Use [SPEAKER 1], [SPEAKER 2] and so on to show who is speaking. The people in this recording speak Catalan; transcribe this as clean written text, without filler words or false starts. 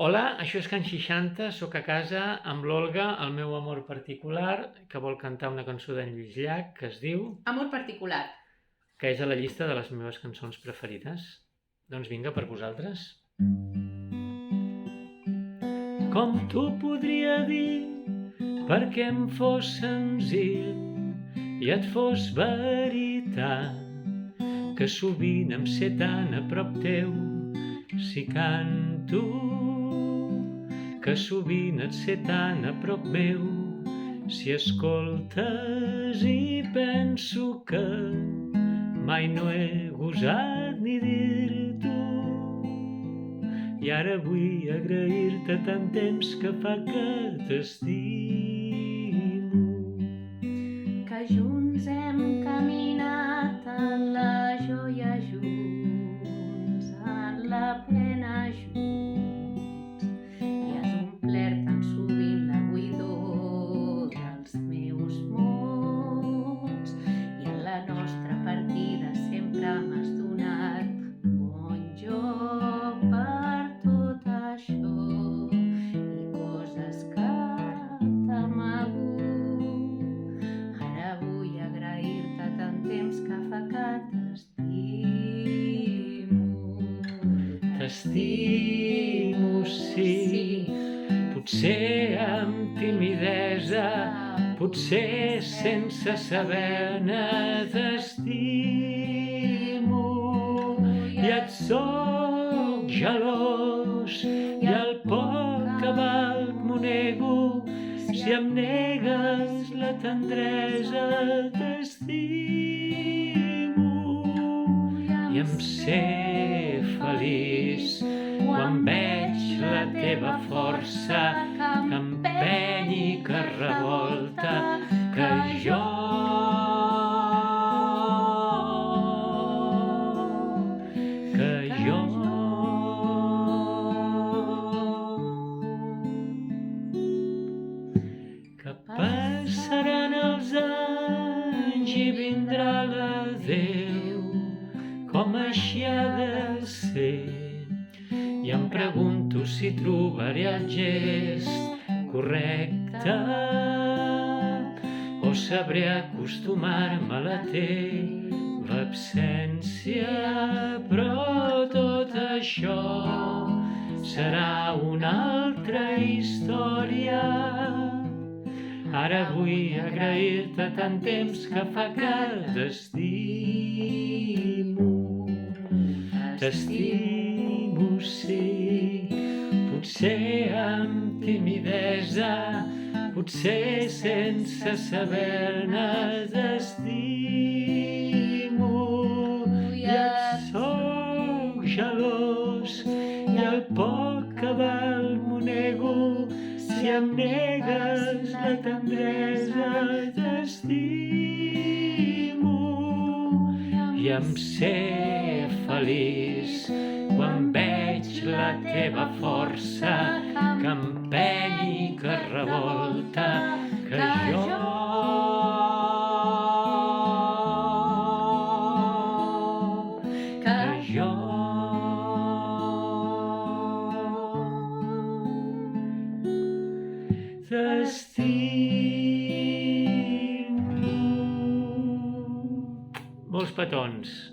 [SPEAKER 1] Hola, això és Can 60, sóc a casa amb l'Olga, el meu amor particular, que vol cantar una cançó d'en Lluís Llach que es diu,
[SPEAKER 2] Amor particular.
[SPEAKER 1] que és a la llista de les meves cançons preferides. Doncs vinga, per vosaltres. Com t'ho podria dir perquè em fos senzill i et fos veritat que sovint em sé tan a prop teu si canto, que sovint et sé tan a prop meu si escoltes i penso que mai no he gosat ni dir-t'ho. I ara vull agrair-te tant temps que fa que t'estimo.
[SPEAKER 2] Que junts hem caminat en la joia junts, en la pena junts, i has omplert tan sovint la buidor dels meus mots, i en la nostra partida sempre m'has donat bon joc per tot això i coses que t'ha amagut. Ara vull agrair-te tant temps que fa que t'estimo.
[SPEAKER 1] T'estimo, sí, potser amb timidesa, potser sense saber-ne t'estimo. I et soc gelós i el poc que valc m'ho nego. Si em negues la tendresa t'estimo i em sé feliç quan veig la teva força que empeny i que revolta que jo que passaran els anys i vindrà l'adéu, com així ha de ser. I em pregunto si trobaré el gest correcte o sabré acostumar-me a la teva absència, però tot això serà una altra història. Ara vull agrair-te tant temps que fa que t'estimo. T'estimo, sí, potser amb timidesa, potser sense saber-ne t'estimo. I et soc gelós i el poc que valc m'ho nego. Si em negues la tendresa t'estimo i em sé feliç quan veig la teva força que empeny i que revolta que jo t'estimo. Molts petons.